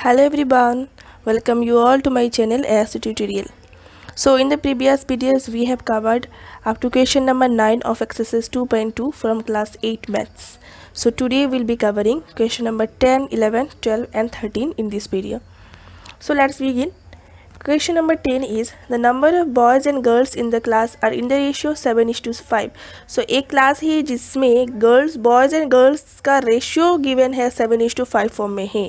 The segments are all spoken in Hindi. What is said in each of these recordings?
Hello everyone, welcome you all to my channel AS Tutorial. So in the previous videos we have covered up to question number 9 of exercise 2.2 from class 8 maths. So today we'll be covering question number 10, 11, 12 and 13 in this video. So let's begin. Question number 10 is the number of boys and girls in the class are in the ratio 7:5. So एक क्लास है जिसमें गर्ल्स बॉयज एंड गर्ल्स का रेशियो गिवन है 7:5 फॉर्म में है.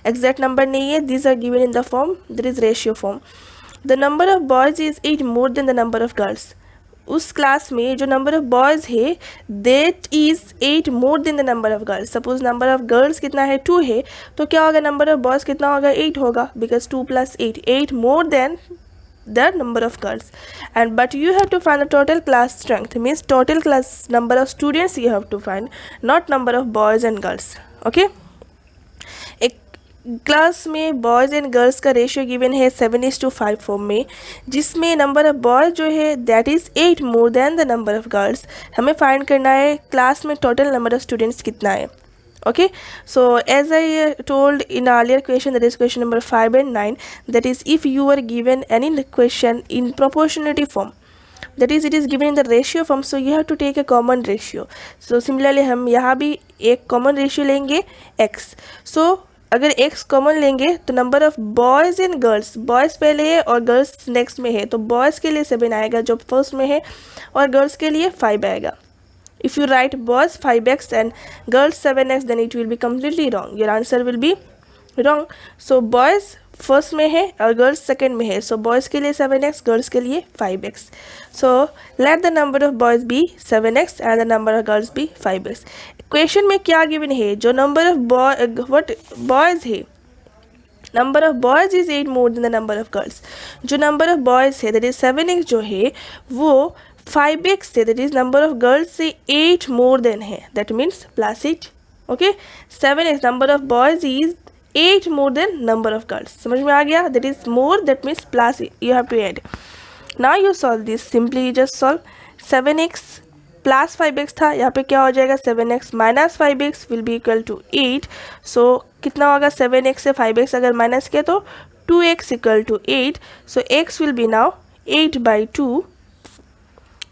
एग्जैक्ट नंबर नहीं है, this are given in the form that is ratio form. The number of boys is 8 more than the number of girls. उस क्लास में जो नंबर ऑफ बॉयज़ है that is 8 more than the number of girls. Suppose number of girls कितना है 2 है, तो क्या होगा नंबर ऑफ बॉयज़ कितना होगा 8 होगा, because 2 + 8 more then the number of girls. And but you have to find the total class strength, means total class number of students you have to find, not number of boys and girls. Okay, एक क्लास में बॉयज़ एंड गर्ल्स का रेशियो गिवन है 7:5 फॉर्म में, जिसमें नंबर ऑफ बॉयज़ जो है that is 8 more than the number of girls. हमें फाइंड करना है क्लास में टोटल नंबर ऑफ स्टूडेंट्स कितना है. Okay, so as I told in earlier question, that is question number 5 and 9, that is if you are given any question in proportionality form, that is it is given in the ratio form, so you have to take a common ratio. So similarly हम यहाँ भी एक common ratio लेंगे x. So अगर x कॉमन लेंगे तो number of boys and girls, boys पहले है और गर्ल्स नेक्स्ट में है, तो बॉयज़ के लिए 7 आएगा जो फर्स्ट में है, और गर्ल्स के लिए 5 आएगा. If you write boys 5x and girls 7x, then it will be completely wrong. Your answer will be wrong. So boys first में है और girls second में है. So boys के लिए 7x, girls के लिए 5x. So let the number of boys be 7x and the number of girls be 5x. Question में क्या given है, जो number of boys है, number of boys is 8 more than the number of girls. जो नंबर ऑफ बॉयज़ है दैट इज 7x जो है वो 5x से, that is number of girls से 8 मोर देन है, that means plus 8. Okay, 7x number of boys is 8 more than number of girls. समझ में आ गया, that is more that means plus you have to add. Now you solve this, simply just solve. 7x plus 5x था, यहाँ पे क्या हो जाएगा 7x minus 5x will be equal to 8. So कितना होगा 7x से 5x अगर माइनस किया तो 2x equal to 8. So x will be now 8/2,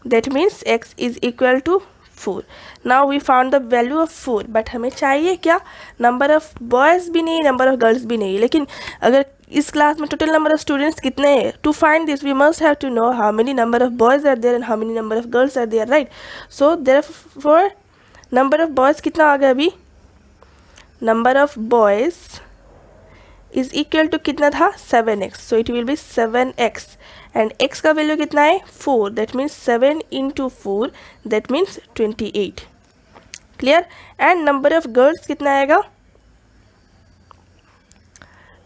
that means x is equal to 4. Now we found the value of 4, but हमें चाहिए क्या, नंबर ऑफ बॉयज़ भी नहीं, नंबर ऑफ गर्ल्स भी नहीं. लेकिन अगर इस क्लास में टोटल नंबर ऑफ स्टूडेंट्स कितने हैं, to find this we must have to know how many number of boys are there and how many number of girls are there, right. So therefore number of boys कितना आ गया अभी, number of boys is equal to कितना था 7x, so it will be 7x and x का वैल्यू कितना है 4, that means 7 × 4, that means 28. Clear. And number of girls कितना आएगा,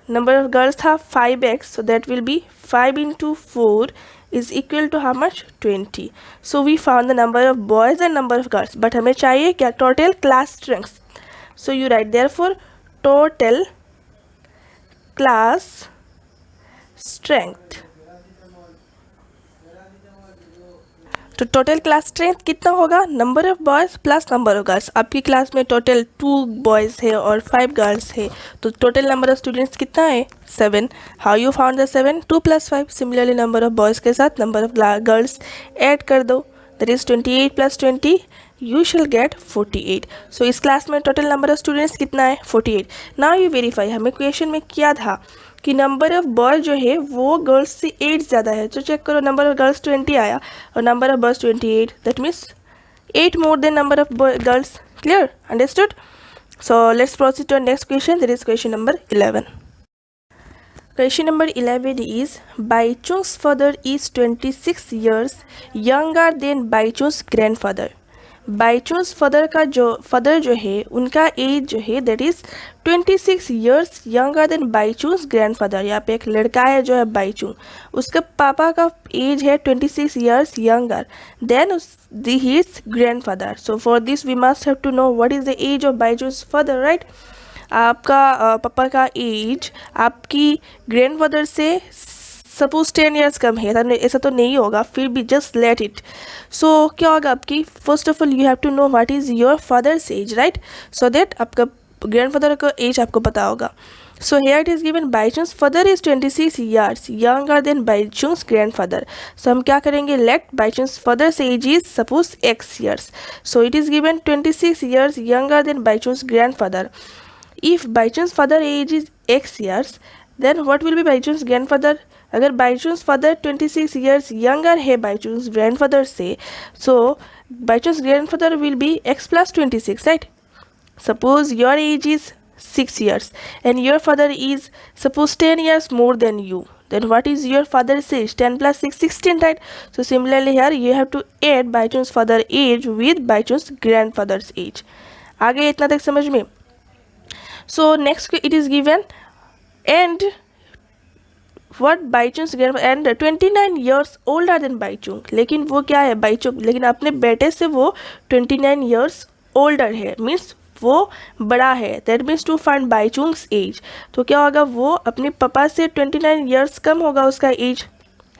नंबर ऑफ गर्ल्स था 5x, so that will be 5 × 4 is equal to how much 20. So we found the number of boys and number of girls, but हमें चाहिए क्या, total class strength. So you write therefore total class strength. तो टोटल क्लास स्ट्रेंथ कितना होगा, number of boys plus number of girls. आपकी क्लास में टोटल 2 बॉयज़ है और 5 गर्ल्स है, तो टोटल नंबर ऑफ स्टूडेंट्स कितना है 7. How you found the 7, 2 + 5. Similarly number of boys के साथ नंबर ऑफ गर्ल्स ऐड कर दो, that is 28 + 20 you shall gate 48. सो इस क्लास में टोटल नंबर ऑफ स्टूडेंट्स कितना है 48. नाउ यू वेरीफाई, हमें क्वेश्चन में क्या था कि नंबर ऑफ बॉयज़ जो है वो गर्ल्स से 8 ज़्यादा है, तो चेक करो नंबर ऑफ गर्ल्स 20 आया और number of boys 28, that means 8 more than number of girls. Clear, understood. So let's proceed to next question, that is question number 11. Question number 11 is Baichung's father is 26 years younger than Baichung's grandfather. Baichung's father जो है उनका एज जो है that is 26 years younger than Baichung's grandfather. यहाँ पे एक लड़का है जो है बाईचूंग, उसके पापा का एज है 26 years younger than his grandfather. So for this we must have to know what is the age of Baichung's father, right. आपका पापा का एज आपकी ग्रैंडफादर से सपोज 10 ईयर्स कम है, ऐसा तो नहीं होगा, फिर भी जस्ट लेट इट. सो क्या होगा आपकी, first of all you have to know what is your father's age, right, so that आपका ग्रैंडफादर का एज आपको पता होगा. So here it is given Baichung's father is 26 years younger than Baichung's grandfather. So हम क्या करेंगे, let Baichung's father's age is suppose x years. So it is given 26 years younger than Baichung's grandfather. If Baichung's father age is x years, then what will be Baichung's grandfather? अगर Baichung's father 26 years younger है Baichung's grandfather से, so Baichung's grandfather will be x plus 26, right? Suppose your age is 6 years and your father is suppose 10 years more than you, then what is your father's age? 10 plus 6, 16, right? So similarly here you have to add Baichung's father age with Baichung's grandfather's age. आ गए इतना तक समझ में? So next it is given and what Baichung's grandfather and 29 years older than Baichung, लेकिन वो क्या है Baichung, लेकिन अपने बेटे से वो 29 years older है, मीन्स वो बड़ा है. That means to find Baichung's age, तो क्या होगा, वो अपने पापा से 29 years कम होगा उसका age,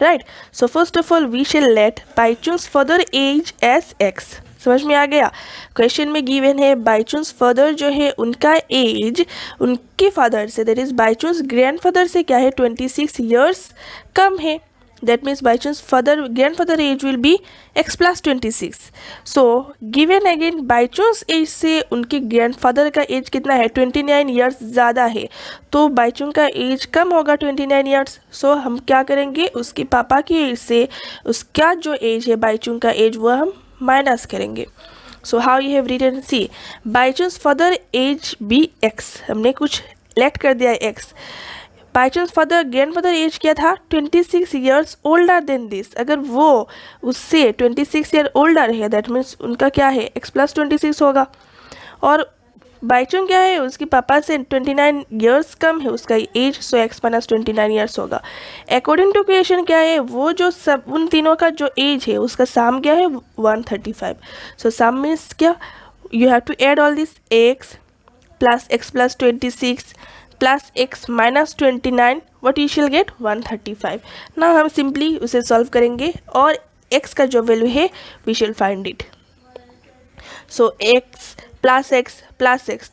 right. So first of all we shall let Baichung's father age age x. समझ में आ गया? क्वेश्चन में गिवन है Baichung's फर्दर जो है उनका एज उनके फादर से, दैट इज Baichung's ग्रैंडफादर से क्या है 26 years कम है. That means Baichung's grandfather age will be x plus 26. So given again Baichung's age से उनके grandfather का age कितना है 29 years ज़्यादा है, तो Baichung का age कम होगा 29 years. So हम क्या करेंगे, उसके पापा की age से उसका जो age है Baichung का age वो हम माइनस करेंगे. So how you have written, see Baichung's father age be x, हमने कुछ लेट कर दिया x. Baichung's father grandfather as क्या था 26 years older than this. अगर वो उससे 26 year older है दैट मीन्स उनका क्या है x plus 26 होगा. और Baichung क्या है, उसके पापा से 29 years कम है उसका एज, सो x minus 29 years होगा. अकॉर्डिंग टू क्वेश्चन क्या है, वो जो सब उन तीनों का जो एज है उसका सम क्या है 135. सो सम मीन्स क्या, you have to add all this x plus 26 plus x minus 29, what you shall get 135. ना हम सिंपली उसे सॉल्व करेंगे और x का जो वैल्यू है we shall find it. So x plus x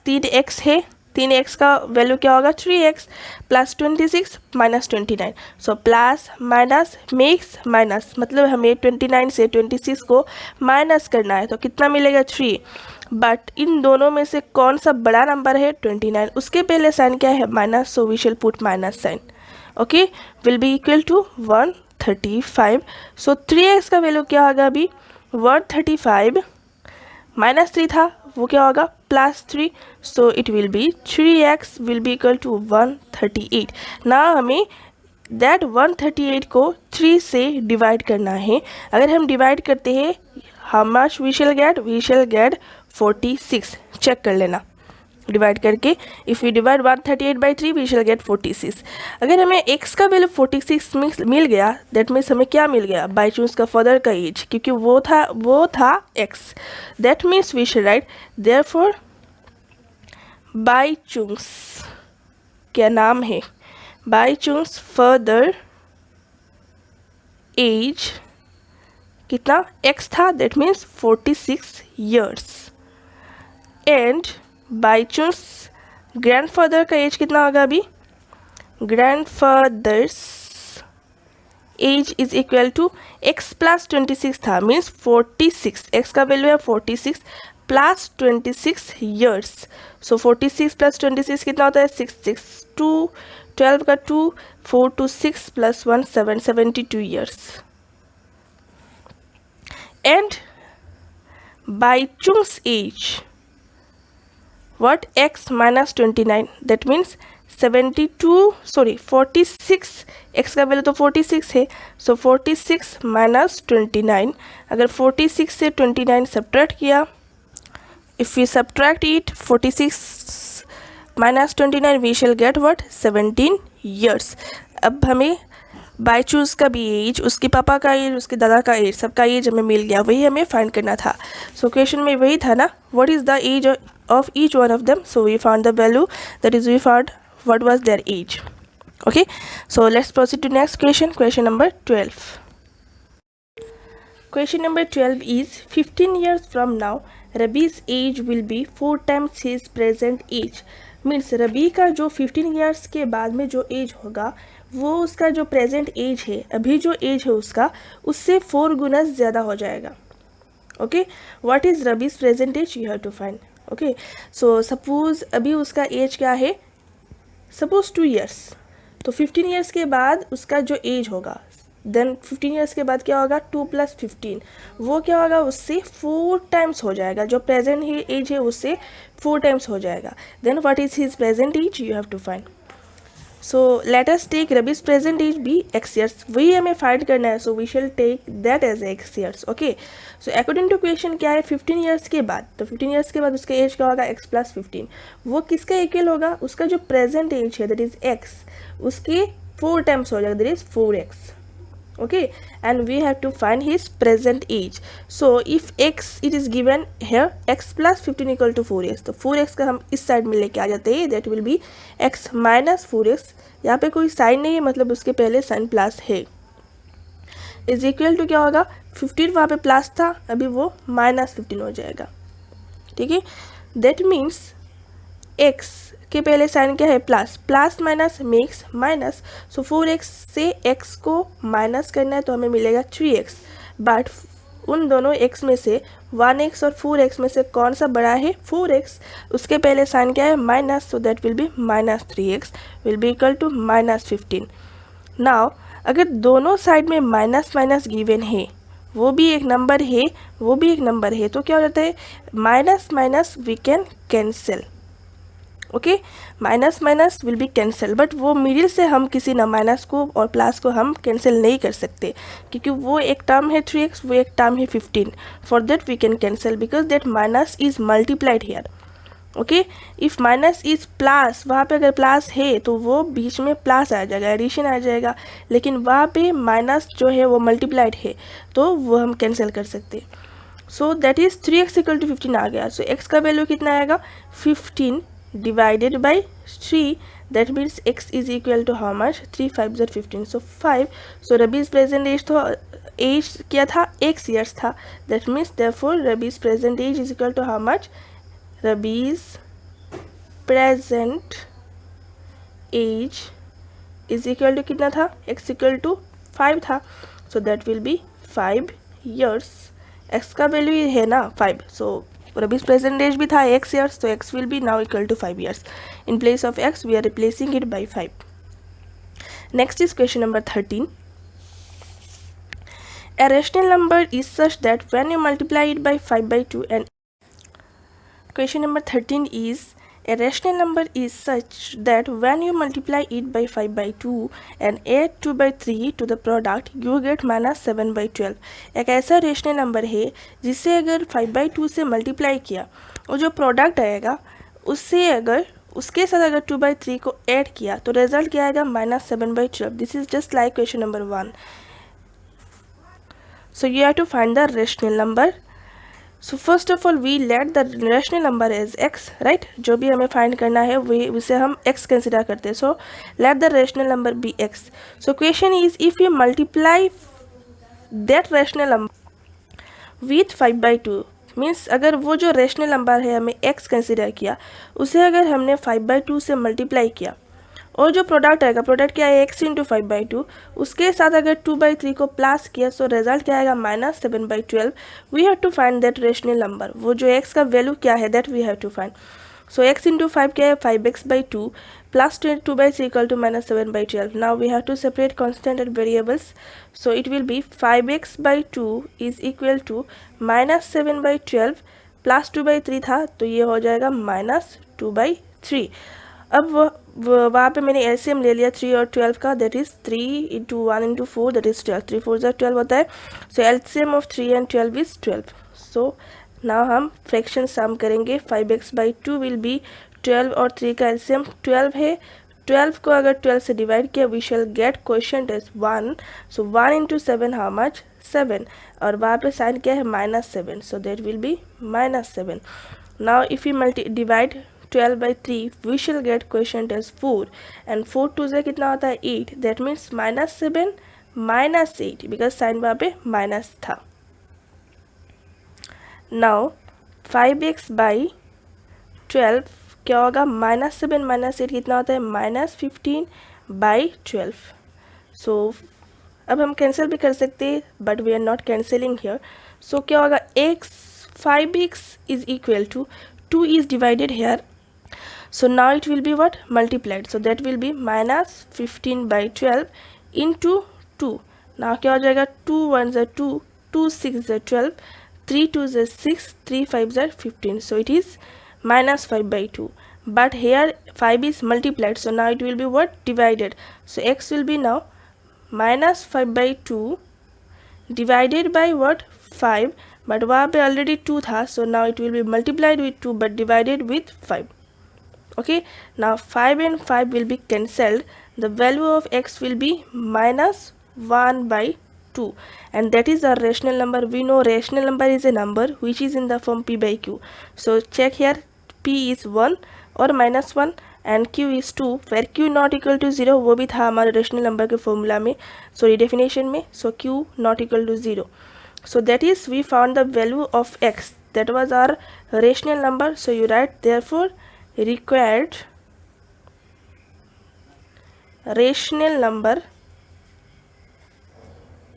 3x है, 3x का वैल्यू क्या होगा 3x plus 26 minus 29. So plus minus makes minus, मतलब हमें 29 से 26 को माइनस करना है, तो कितना मिलेगा 3. बट इन दोनों में से कौन सा बड़ा नंबर है 29, उसके पहले साइन क्या है minus, so we shall put minus sign. Okay, will be equal to 135. So 3x का वैल्यू क्या होगा अभी 135 माइनस 3 था, वो क्या होगा plus 3. So it will be 3x will be equal to 138. ना हमें दैट 138 को 3 से डिवाइड करना है. अगर हम डिवाइड करते हैं how much we shall get 46. Check कर लेना डिवाइड करके. If we divide 138 by 3 we shall get 46. अगर हमें x का वैल्यू 46 मिल गया दैट मीन्स हमें क्या मिल गया Baichung's का फादर का एज, क्योंकि वो था x. That means we shall write therefore Baichung's क्या नाम है Baichung's फादर एज कितना x था, that means 46 years. And Baichung's grandfather का एज कितना होगा अभी, grandfather's age is equal to x plus 26 था, मीन्स 46. x का वैल्यू है 46 प्लस 26 years. सो 46 प्लस 26 कितना होता है 6 2 12 का 2 4 2 6 plus 1 7 72 years. And Baichung's age, what x minus 29, that means 46. x का वैल्यू तो 46 है, सो 46 माइनस 29. अगर 46 से 29 सब्ट्रैक्ट किया, if we subtract it 46 minus 29 we shall get what 17 years. अब हमें Baichung's का भी एज, उसके पापा का एज, उसके दादा का एज, सबका एज हमें मिल गया, वही हमें फाइंड करना था. सो क्वेश्चन में वही था ना, what is the age of each one of them. So we found the value, that is we found what was their age. Okay, so let's proceed to next question. Question number 12. Question number 12 is 15 years from now, Rabi's age will be 4 times his present age. Means Rabi का जो 15 ईयर्स के बाद में जो एज होगा वो उसका जो प्रेजेंट एज है, अभी जो एज है उसका, उससे 4 गुना ज़्यादा हो जाएगा. Okay, what is Rabi's present age, you have to find. Okay, so suppose अभी उसका एज क्या है, सपोज 2 ईयर्स, तो 15 ईयर्स के बाद उसका जो एज होगा, देन 15 ईयर्स के बाद क्या होगा, 2 + 15, वो क्या होगा, उससे 4 टाइम्स हो जाएगा. जो प्रेजेंट ही एज है उससे 4 टाइम्स हो जाएगा. Then what is his present age, you have to find. So let us take Rabi's present age be x years, वही हमें फाइंड करना है. So we shall take that age x years. Okay, so according to question क्या है, 15 ईयर्स के बाद, तो 15 ईयर्स के बाद उसका एज क्या होगा, x + 15. वो किसका इक्वल होगा, उसका जो प्रेजेंट एज है दैट इज x, उसके 4 टाइम्स हो जाएगा, that is 4x. Okay, and we have to find his present age. So if x it is given here, x + 15 = 4x, तो 4x का हम इस साइड में लेके आ जाते हैं, that will be x - 4x. यहाँ पे कोई साइन नहीं है, मतलब उसके पहले साइन प्लस है, इज इक्वल टू क्या होगा, 15 वहाँ पे प्लस था, अभी वो -15 हो जाएगा. ठीक है, दैट मीन्स x के पहले साइन क्या है, plus, plus minus makes minus. So 4x से x को माइनस करना है तो हमें मिलेगा 3x. बट उन दोनों x में से 1x और 4x में से कौन सा बड़ा है, 4x. उसके पहले साइन क्या है, minus, so that will be -3x will be equal to -15. Now अगर दोनों साइड में माइनस माइनस गिवन है, वो भी एक नंबर है, वो भी एक नंबर है, तो क्या हो जाता है, minus minus we can cancel. Okay, minus minus will be cancel, but वो मिडिल से हम किसी ना माइनस को और प्लस को हम कैंसिल नहीं कर सकते, क्योंकि वो एक टर्म है 3x, वो एक टर्म है 15. For that we can cancel because that minus is multiplied here. Okay, if minus is plus, वहाँ पे अगर प्लस है तो वो बीच में प्लस आ जाएगा, एडिशन आ जाएगा, लेकिन वहाँ पे माइनस जो है वो मल्टीप्लाइड है, तो वो हम कैंसिल कर सकते. सो दैट इज 3x = 15 आ गया. सो x का वैल्यू कितना आएगा, 15 divided by 3, that means x is equal to how much, 3 × 5 = 15, so 5. so Rabi's present age तो एज क्या था, x years था, that means therefore Rabi's present age is equal to how much, Rabi's present age is equal to कितना था, x = 5 था, so that will be 5 years. x का वैल्यू है ना 5, so Rabi's present age भी था x years, so x will be now equal to 5 years. In place of x, we are replacing it by 5. Next is question number 13. A rational number is such that when you multiply it by 5/2 and question number 13 is a rational number is such that when you multiply it by 5/2 and add 2/3 to the product, you get -7/12. एक ऐसा रेशनल नंबर है जिसे अगर 5/2 से मल्टीप्लाई किया और जो प्रोडक्ट आएगा उससे अगर उसके साथ अगर 2/3 को ऐड किया तो रिजल्ट क्या आएगा, -7/12. This is just like question number 1. So you have to find the rational number. So first of all we let the rational number as x, right. जो भी हमें फाइंड करना है वे उसे हम x कंसिडर करते हैं. So let the rational number be x. So question is if you multiply that rational number with 5/2, means अगर वो जो रेशनल नंबर है हमें x कंसिडर किया, उसे अगर हमने 5/2 से मल्टीप्लाई किया और जो प्रोडक्ट आएगा, प्रोडक्ट क्या है, x × 5/2, उसके साथ अगर 2/3 को प्लस किया, सो रिजल्ट क्या आएगा, -7/12. We have to find that rational number. वो जो x का वैल्यू क्या है that we have to find. So x × 5 क्या है, 5x/2 plus 2/3 = -7/12. Now we have to separate constant and variables. So it will be 5x/2 is equal to -7/12 plus 2/3 था, तो ये हो जाएगा -2/3. अब वहाँ पे मैंने एलसीएम ले लिया 3 और 12 का, दैट इज़ 3 × 1 × 4 दैट इज़ 12. 3 4 12 होता है. So LCM of 3 and 12 is 12. So now हम फ्रैक्शन सम करेंगे. 5x/2 विल बी 12 और 3 का एलसीएम 12 है. 12 को अगर 12 से डिवाइड किया we shall get quotient as 1. So 1 × 7 how much, 7. और वहाँ पे साइन क्या है, -7, so that will be -7. Now if you divide 12/3 we shall get quotient as 4 and 4 2 से कितना होता है 8. that means -7 -8 because साइन वहाँ पे माइनस था. now 5x/12 क्या होगा, -7 -8 कितना होता है, -15/12। सो अब हम कैंसिल भी कर सकते हैं, but we are not cancelling here. So क्या होगा, x 5x is equal to 2 is divided here, so now it will be what, multiplied, so that will be -15/12 into 2। now क्या हो जाएगा, 2 1s are 2, 2 6s are 12, 3 2s are 6, 3 5s are 15, so it is -5/2। but here 5 is multiplied, so now it will be what, divided, so x will be now -5/2 divided by what, 5, but वहाँ पे already 2 था, so now it will be multiplied with 2 but divided with 5। okay, now 5 and 5 will be cancelled, the value of x will be -1/2, and that is our rational number. We know rational number is a number which is in the form p by q, so check here, p is 1 or -1 and q is 2, where q not equal to 0 वो भी था हमारे रेशनल नंबर के फॉर्मूला में, सॉरी डेफिनेशन में, so q not equal to 0, so that is we found the value of x, that was our rational number, so you write therefore required rational number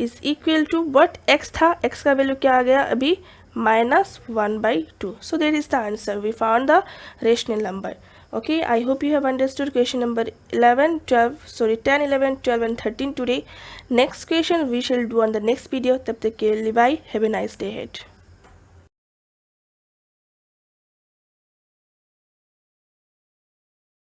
is equal to what, x था, x का वैल्यू क्या आ गया अभी, -1/2, so that is the answer, we found the rational number। okay, I hope you have understood question number 11 12 sorry 10 11 12 and 13 today। next question we shall do on the next video, तब तक के लिए bye, have a nice day ahead।